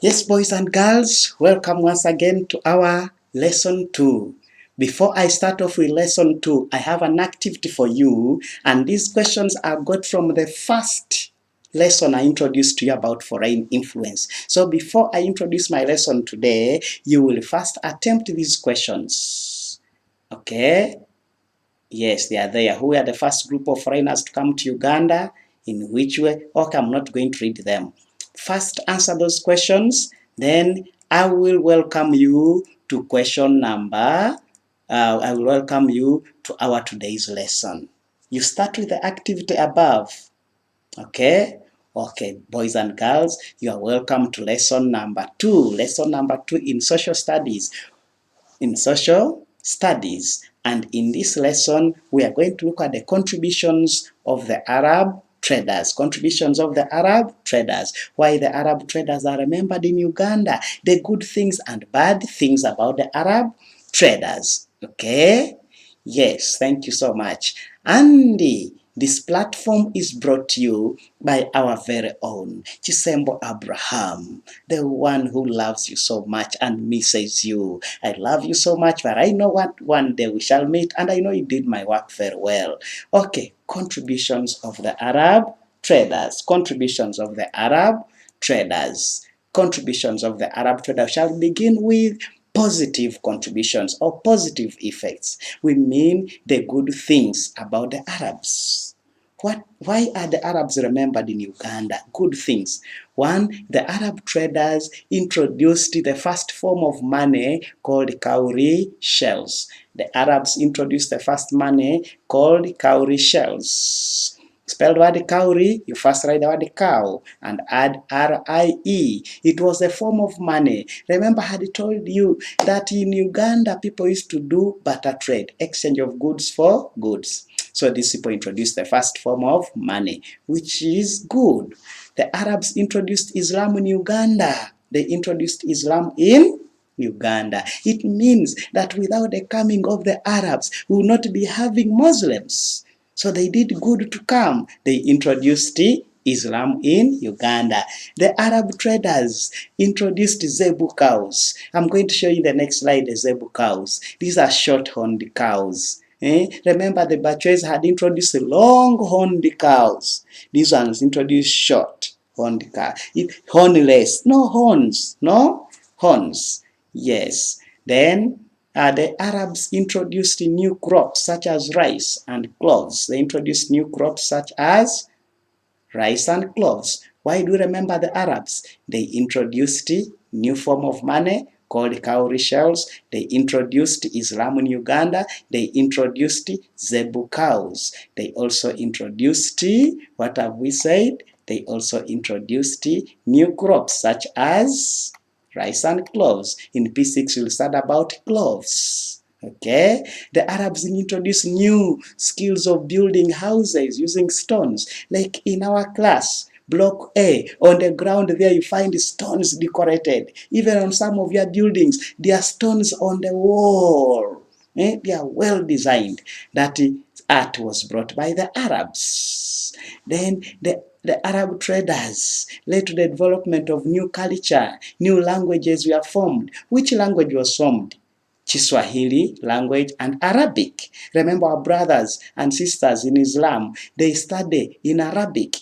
Yes, boys and girls, welcome once again to our lesson 2. Before I start off with lesson 2, I have an activity for you, and these questions are got from the first lesson I introduced to you about foreign influence. So before I introduce my lesson today, you will first attempt these questions. Okay? Yes, they are there. Who are the first group of foreigners to come to Uganda? In which way? Okay, I'm not going to read them. First, answer those questions. Then I will welcome you to question number. I will welcome you to our today's lesson. You start with the activity above. Okay? Okay, boys and girls, you are welcome to lesson number 2. Lesson number 2 in social studies. In social studies. And in this lesson, we are going to look at the contributions of the Arab traders. Contributions of the Arab traders. Why the Arab traders are remembered in Uganda. The good things and bad things about the Arab traders. Okay? Yes, thank you so much. Andy, this platform is brought to you by our very own Chisembo Abraham, the one who loves you so much and misses you. I love you so much, but I know what one day we shall meet, and I know you did my work very well. Okay, contributions of the Arab traders. Contributions of the Arab traders. Contributions of the Arab traders shall begin with positive contributions or positive effects. We mean the good things about the Arabs. Why are the Arabs remembered in Uganda? Good things. One, the Arab traders introduced the first form of money called cowrie shells. The Arabs introduced the first money called cowrie shells. Spell the word cowrie, you first write the word cow and add R-I-E. It was a form of money. Remember, I had told you that in Uganda, people used to do barter trade, exchange of goods for goods. So these people introduced the first form of money, which is good. The Arabs introduced Islam in Uganda. They introduced Islam in Uganda. It means that without the coming of the Arabs, we will not be having Muslims. So they did good to come. They introduced Islam in Uganda. The Arab traders introduced zebu cows. I'm going to show you the next slide the zebu cows. These are short-horned cows. Remember the Batways had introduced long-horned cows. These ones introduced short-horned cows. Hornless, no horns, no horns. Yes. Then the Arabs introduced new crops such as rice and cloves. They introduced new crops such as rice and cloves. Why do you remember the Arabs? They introduced a new form of money called cowrie shells. They introduced Islam in Uganda. They introduced zebu cows. They also introduced, what have we said? They also introduced new crops such as rice and cloves. In P6, you'll study about cloves. Okay, the Arabs introduced new skills of building houses using stones. Like in our class, Block A, on the ground there you find stones decorated. Even on some of your buildings, there are stones on the wall. They are well designed. That art was brought by the Arabs. Then the Arab traders led to the development of new culture. New languages were formed. Which language was formed? Kiswahili language and Arabic. Remember our brothers and sisters in Islam, they study in Arabic.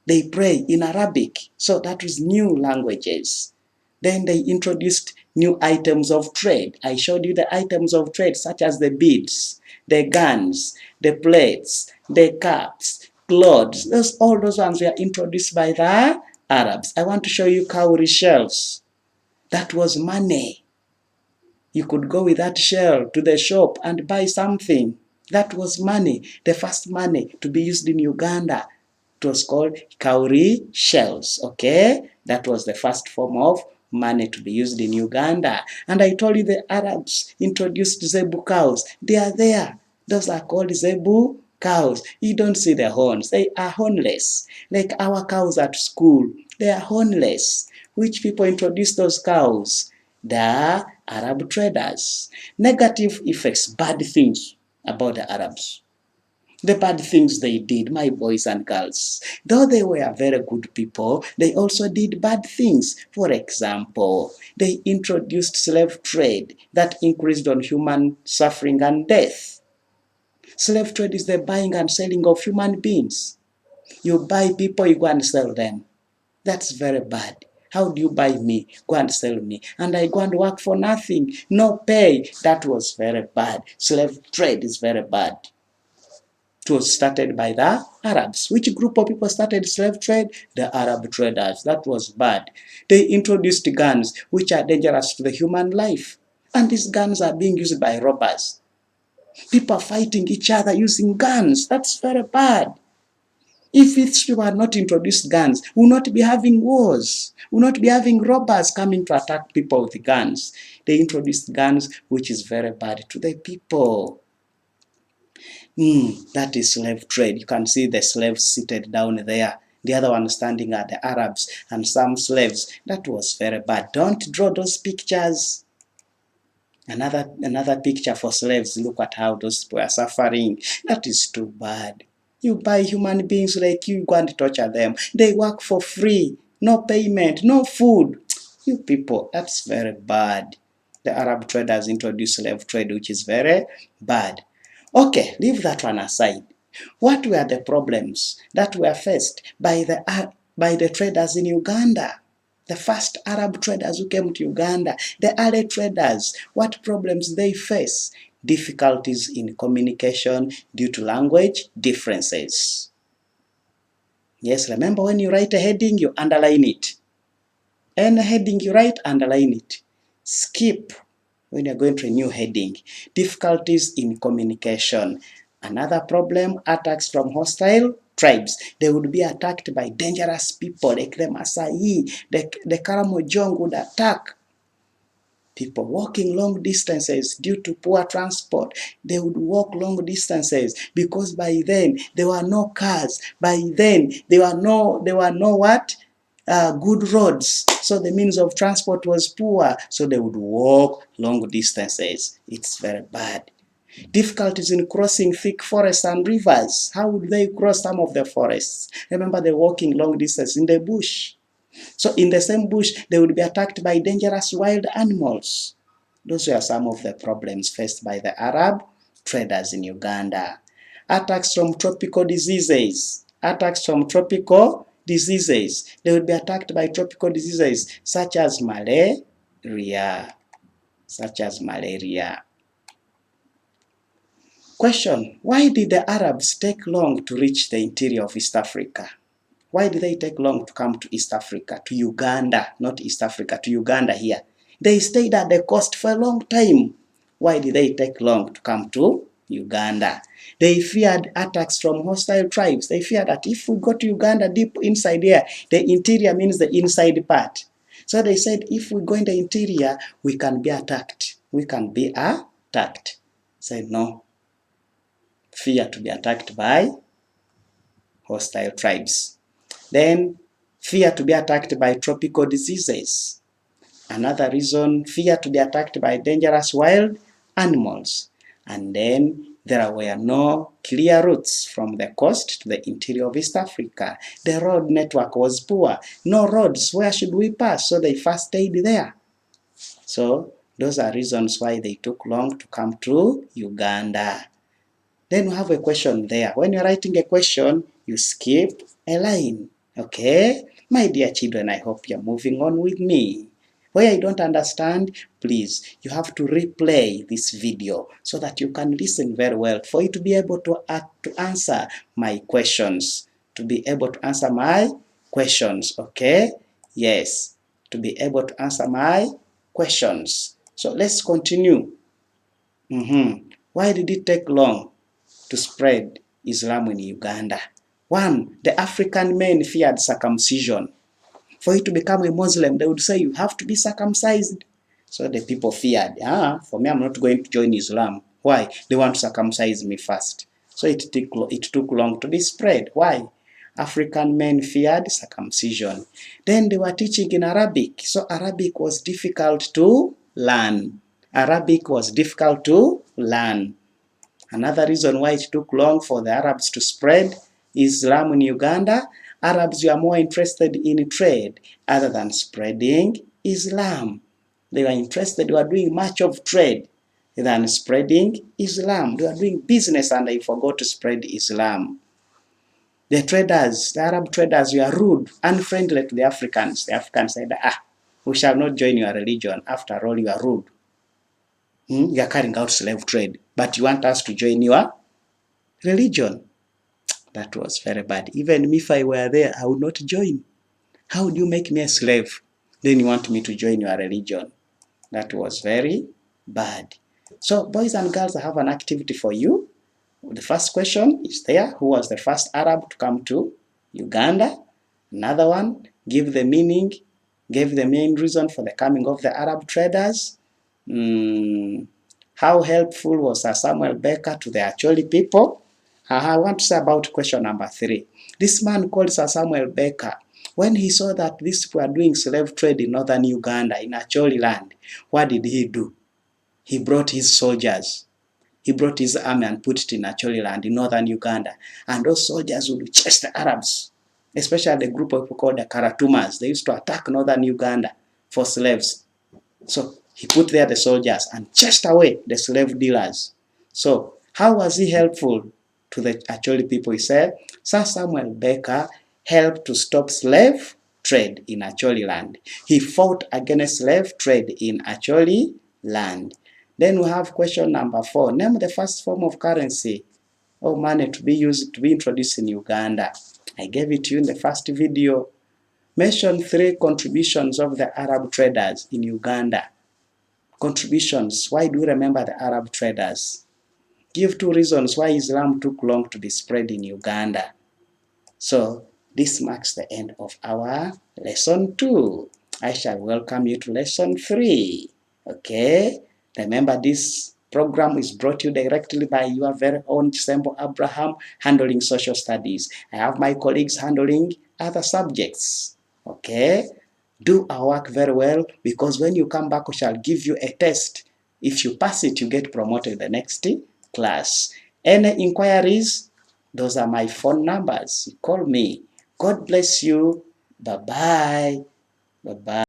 They pray in Arabic. So that was new languages. Then they introduced new items of trade. I showed you the items of trade such as the beads, the guns, the plates, the caps, clothes. All those ones were introduced by the Arabs. I want to show you cowrie shells. That was money. You could go with that shell to the shop and buy something. That was money, the first money to be used in Uganda. It was called cowrie shells, okay? That was the first form of money to be used in Uganda. And I told you the Arabs introduced zebu cows. They are there. Those are called zebu cows. You don't see the horns. They are hornless. Like our cows at school. They are hornless. Which people introduced those cows? The Arab traders. Negative effects, bad things about the Arabs. The bad things they did, my boys and girls. Though they were very good people, they also did bad things. For example, they introduced slave trade that increased on human suffering and death. Slave trade is the buying and selling of human beings. You buy people, you go and sell them. That's very bad. How do you buy me? Go and sell me. And I go and work for nothing. No pay. That was very bad. Slave trade is very bad. It was started by the Arabs. Which group of people started slave trade? The Arab traders. That was bad. They introduced guns, which are dangerous to the human life. And these guns are being used by robbers. People are fighting each other using guns. That's very bad. If it were not introduced guns, we will not be having wars. We will not be having robbers coming to attack people with guns. They introduced guns, which is very bad to the people. That is slave trade. You can see the slaves seated down there. The other one standing at the Arabs and some slaves. That was very bad. Don't draw those pictures. Another picture for slaves. Look at how those people are suffering. That is too bad. You buy human beings like you, go and torture them. They work for free. No payment, no food. You people, that's very bad. The Arab traders introduced slave trade, which is very bad. Okay, leave that one aside. What were the problems that were faced by the traders in Uganda? The first Arab traders who came to Uganda, the early traders, what problems they face? Difficulties in communication due to language differences. Yes, remember when you write a heading, you underline it. Any heading you write, underline it. Skip when you're going to a new heading. Difficulties in communication. Another problem, attacks from hostile tribes. They would be attacked by dangerous people like the Maasai, the Karamojong would attack people walking long distances due to poor transport. They would walk long distances because by then there were no cars. By then there were no what? Good roads. So the means of transport was poor. So they would walk long distances. It's very bad. Difficulties in crossing thick forests and rivers. How would they cross some of the forests? Remember, they're walking long distance in the bush. So in the same bush, they would be attacked by dangerous wild animals. Those were some of the problems faced by the Arab traders in Uganda. Attacks from tropical diseases. Attacks from tropical diseases. They would be attacked by tropical diseases such as malaria. Question: why did the Arabs take long to reach the interior of East Africa? Why did they take long to come to East Africa, to Uganda, not East Africa, to Uganda here? They stayed at the coast for a long time. Why did they take long to come to Uganda? They feared attacks from hostile tribes. They feared that if we go to Uganda deep inside here, the interior means the inside part. So they said if we go in the interior, we can be attacked. We can be attacked. Said no. Fear to be attacked by hostile tribes. Then fear to be attacked by tropical diseases. Another reason, fear to be attacked by dangerous wild animals. And then there were no clear routes from the coast to the interior of East Africa. The road network was poor. No roads. Where should we pass? So they first stayed there. So those are reasons why they took long to come to Uganda. Then we have a question there. When you're writing a question, you skip a line. Okay? My dear children, I hope you're moving on with me. Where I don't understand, please, you have to replay this video so that you can listen very well for you to be able to answer my questions. To be able to answer my questions, okay? Yes, to be able to answer my questions. So let's continue. Why did it take long to spread Islam in Uganda? One, the African men feared circumcision. For you to become a Muslim, they would say you have to be circumcised. So the people feared, for me, I'm not going to join Islam. Why? They want to circumcise me first. So it took long to be spread. Why? African men feared circumcision. Then they were teaching in Arabic. So Arabic was difficult to learn. Another reason why it took long for the Arabs to spread Islam in Uganda, Arabs were more interested in trade other than spreading Islam. They were interested, they were doing much of trade than spreading Islam. They were doing business and they forgot to spread Islam. The Arab traders were rude, unfriendly to the Africans. The Africans said, we shall not join your religion. After all, you are rude. You are carrying out slave trade, but you want us to join your religion. That was very bad. Even if I were there, I would not join. How would you make me a slave? Then you want me to join your religion. That was very bad. So, boys and girls, I have an activity for you. The first question is there. Who was the first Arab to come to Uganda? Another one, give the meaning, give the main reason for the coming of the Arab traders. How helpful was Sir Samuel Baker to the Acholi people? I want to say about question number 3. This man called Sir Samuel Baker, when he saw that these people are doing slave trade in northern Uganda, in Acholi land, what did he do? He brought his soldiers. He brought his army and put it in Acholi land in northern Uganda. And those soldiers would chase the Arabs, especially the group of people called the Karatumas. They used to attack northern Uganda for slaves. So he put there the soldiers and chased away the slave dealers. So how was he helpful to the Acholi people? He said, Sir Samuel Baker helped to stop slave trade in Acholi land. He fought against slave trade in Acholi land. Then we have question number 4. Name the first form of currency or money to be introduced in Uganda. I gave it to you in the first video. Mention 3 contributions of the Arab traders in Uganda. Contributions. Why do we remember the Arab traders? Give 2 reasons why Islam took long to be spread in Uganda. So this marks the end of our lesson 2. I shall welcome you to lesson 3. Okay? Remember, this program is brought to you directly by your very own Chisembo Abraham, handling social studies. I have my colleagues handling other subjects. Okay? Do our work very well, because when you come back, we shall give you a test. If you pass it, you get promoted the next class. Any inquiries? Those are my phone numbers. Call me. God bless you. Bye-bye. Bye-bye.